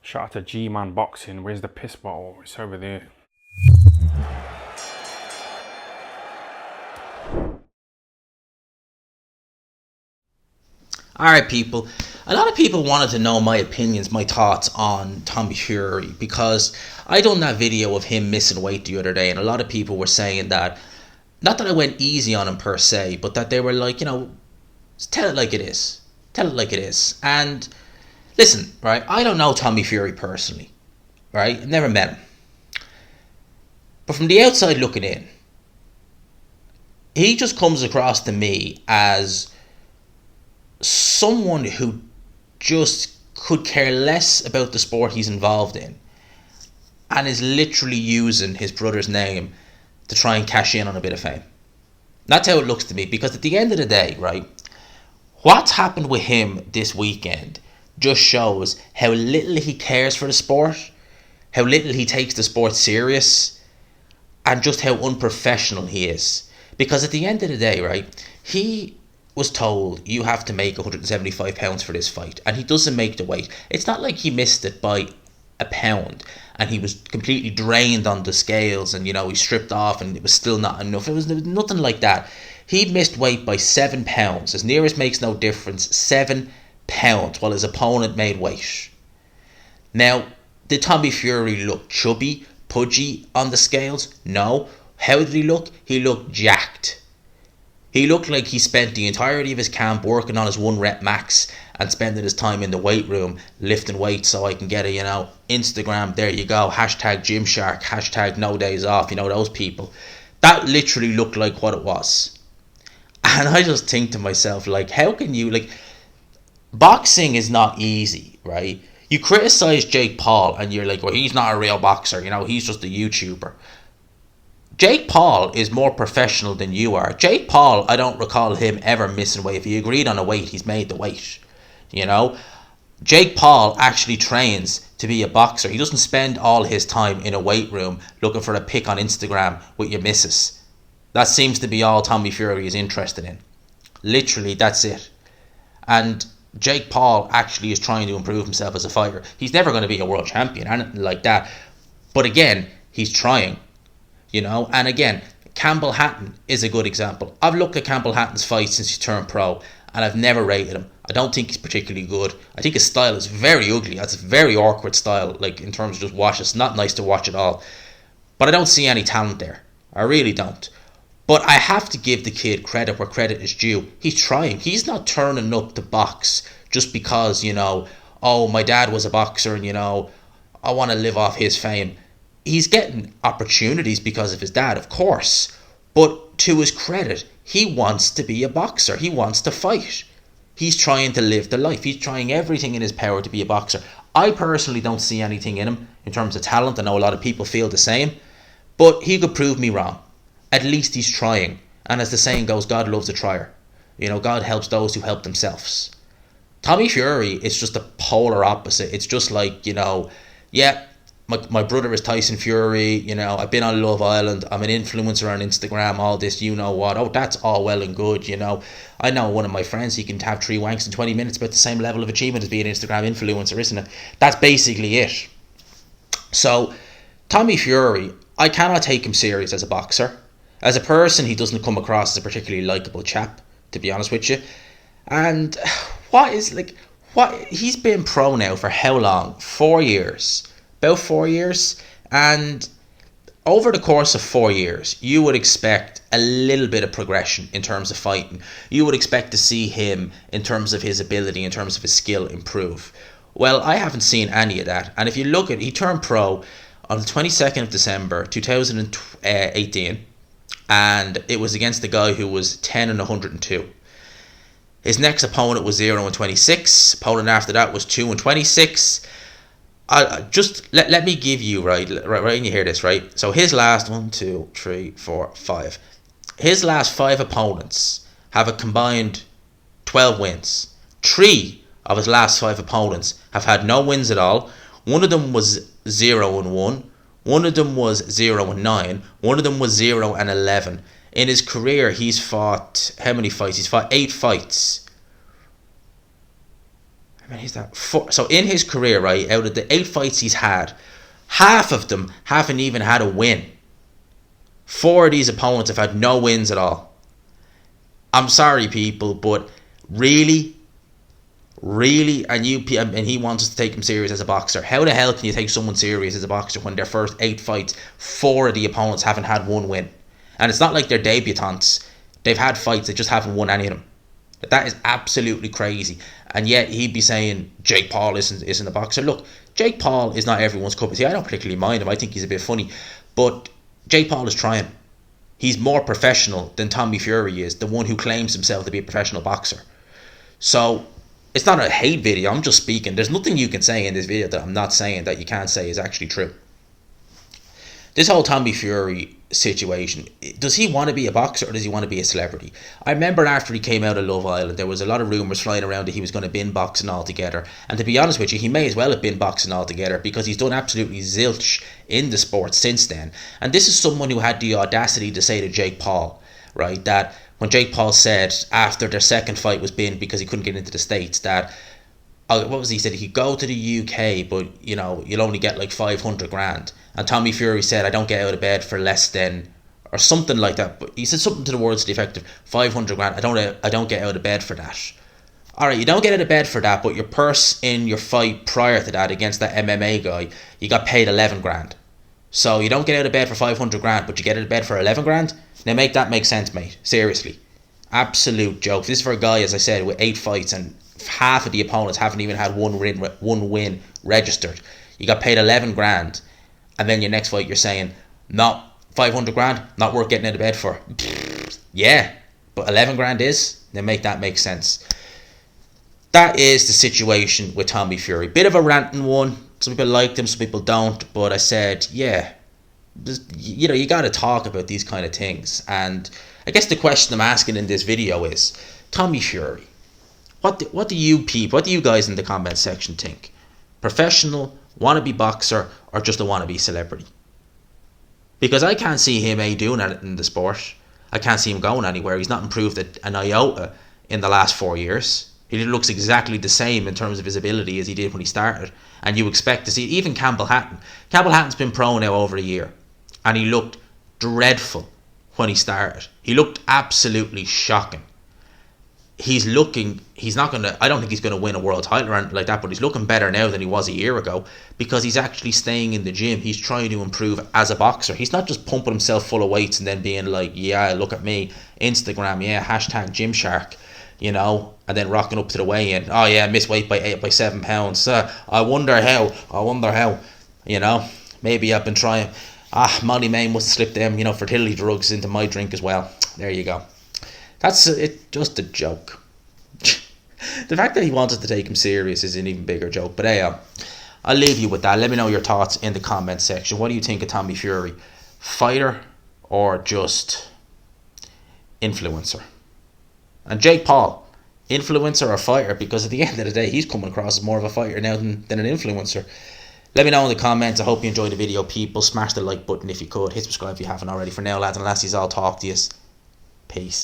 Shout out to G-Man Boxing. Where's the piss bottle? It's over there. Alright, people. A lot of people wanted to know my opinions, my thoughts on Tommy Fury, because I done that video of him missing weight the other day, and a lot of people were saying that, not that I went easy on him per se, but that they were like, tell it like it is. Tell it like it is. And listen, right, I don't know Tommy Fury personally, right? I've never met him. But from the outside looking in, he just comes across to me as someone who just could care less about the sport he's involved in and is literally using his brother's name to try and cash in on a bit of fame. That's how it looks to me, because at the end of the day, right, what's happened with him this weekend just shows how little he cares for the sport, how little he takes the sport serious, and just how unprofessional he is. Because at the end of the day, right, he was told you have to make 175 pounds for this fight, and he doesn't make the weight. It's not like he missed it by a pound and he was completely drained on the scales and he stripped off and it was still not enough. There was nothing like that. He missed weight by 7 pounds, as near as makes no difference, 7 pounds, while his opponent made weight. Now, did Tommy Fury look chubby, pudgy on the scales? No. How did he look? He looked jacked. He looked like he spent the entirety of his camp working on his 1 rep max and spending his time in the weight room lifting weights so I can get a, Instagram, there you go, hashtag Gymshark, hashtag no days off, those people. That literally looked like what it was. And I just think to myself, how can you, boxing is not easy, right? You criticize Jake Paul and you're like, well, he's not a real boxer, he's just a YouTuber. Jake Paul is more professional than you are. Jake Paul, I don't recall him ever missing weight. If he agreed on a weight, he's made the weight. Jake Paul actually trains to be a boxer. He doesn't spend all his time in a weight room looking for a pic on Instagram with your missus. That seems to be all Tommy Fury is interested in. Literally, that's it. And Jake Paul actually is trying to improve himself as a fighter. He's never going to be a world champion, anything like that. But again, he's trying. And again, Campbell Hatton is a good example. I've looked at Campbell Hatton's fight since he turned pro, and I've never rated him. I don't think he's particularly good. I think his style is very ugly. It's a very awkward style, in terms of just watch. It's not nice to watch at all. But I don't see any talent there. I really don't. But I have to give the kid credit where credit is due. He's trying. He's not turning up to box just because, oh, my dad was a boxer and, I want to live off his fame. He's getting opportunities because of his dad, of course. But to his credit, he wants to be a boxer. He wants to fight. He's trying to live the life. He's trying everything in his power to be a boxer. I personally don't see anything in him in terms of talent. I know a lot of people feel the same. But he could prove me wrong. At least he's trying. And as the saying goes, God loves a trier. God helps those who help themselves. Tommy Fury is just the polar opposite. It's just like, yeah, my brother is Tyson Fury, I've been on Love Island, I'm an influencer on Instagram, all this, what, oh, that's all well and good, I know one of my friends, he can have 3 wanks in 20 minutes, about the same level of achievement as being an Instagram influencer, isn't it? That's basically it. So, Tommy Fury, I cannot take him serious as a boxer. As a person, he doesn't come across as a particularly likeable chap, to be honest with you. And he's been pro now for how long? 4 years. About 4 years, and over the course of 4 years, you would expect a little bit of progression in terms of fighting. You would expect to see him, in terms of his ability, in terms of his skill, improve. Well, I haven't seen any of that, and if you look at, he turned pro on the 22nd of December 2018, and it was against the guy who was 10 and 102. His next opponent was 0 and 26. Opponent after that was 2 and 26. Just let me give you right when you hear this, right? So his last 1, 2, 3, 4, 5. His last 5 opponents have a combined 12 wins. 3 of his last 5 opponents have had no wins at all. One of them was 0 and 1. One of them was 0 and 9. One of them was 0 and 11. In his career, he's fought how many fights? He's fought 8 fights. I mean, he's that four. So in his career, right, out of the 8 fights he's had, half of them haven't even had a win. 4 of these opponents have had no wins at all. I'm sorry, people, but really, and he wants us to take him serious as a boxer. How the hell can you take someone serious as a boxer when their first 8 fights, 4 of the opponents haven't had one win? And it's not like they're debutantes. They've had fights, they just haven't won any of them. But that is absolutely crazy. And yet he'd be saying Jake Paul isn't a boxer. Look, Jake Paul is not everyone's cup of tea. I don't particularly mind him. I think he's a bit funny. But Jake Paul is trying. He's more professional than Tommy Fury is, the one who claims himself to be a professional boxer. So it's not a hate video. I'm just speaking. There's nothing you can say in this video that I'm not saying that you can't say is actually true. This whole Tommy Fury situation, does he want to be a boxer or does he want to be a celebrity? I remember after he came out of Love Island, there was a lot of rumours flying around that he was going to bin boxing altogether. And to be honest with you, he may as well have been boxing altogether because he's done absolutely zilch in the sport since then. And this is someone who had the audacity to say to Jake Paul, right, that when Jake Paul said after their second fight was binned because he couldn't get into the States, that what was he said? He could go to the UK, but you'll only get like 500 grand. And Tommy Fury said, I don't get out of bed for less than, or something like that. But he said something to the words to the effect of 500 grand. I don't get out of bed for that. All right, you don't get out of bed for that, but your purse in your fight prior to that against that MMA guy, you got paid 11 grand. So you don't get out of bed for 500 grand, but you get out of bed for 11 grand. Now make that make sense, mate. Seriously, absolute joke. This is for a guy, as I said, with 8 fights and half of the opponents haven't even had one win registered. You got paid 11 grand. And then your next fight, you're saying, no, 500 grand, not worth getting out of bed for. Yeah, but 11 grand is. Then make that make sense. That is the situation with Tommy Fury. Bit of a ranting one. Some people liked him, some people don't. But I said, yeah, you got to talk about these kind of things. And I guess the question I'm asking in this video is, Tommy Fury, what do you guys in the comment section think? Professional, wannabe boxer, or just a wannabe celebrity? Because I can't see him doing anything in the sport. I can't see him going anywhere. He's not improved an iota in the last 4 years. He looks exactly the same in terms of his ability as he did when he started. And you expect to see, even Campbell Hatton. Campbell Hatton's been pro now over a year. And he looked dreadful when he started. He looked absolutely shocking. I don't think he's going to win a world title or anything like that, but he's looking better now than he was a year ago because he's actually staying in the gym. He's trying to improve as a boxer. He's not just pumping himself full of weights and then being like, yeah, look at me, Instagram, yeah, hashtag Gymshark, and then rocking up to the weigh-in. Oh yeah, I missed weight by 7 pounds. I wonder how, maybe I've been trying. Molly May must have slipped them, fertility drugs into my drink as well. There you go. That's it. Just a joke. The fact that he wanted to take him serious is an even bigger joke. But hey, I'll leave you with that. Let me know your thoughts in the comment section. What do you think of Tommy Fury? Fighter or just influencer? And Jake Paul, influencer or fighter? Because at the end of the day, he's coming across as more of a fighter now than an influencer. Let me know in the comments. I hope you enjoyed the video, people. Smash the like button if you could. Hit subscribe if you haven't already. For now, lads and lassies, I'll talk to you. Peace.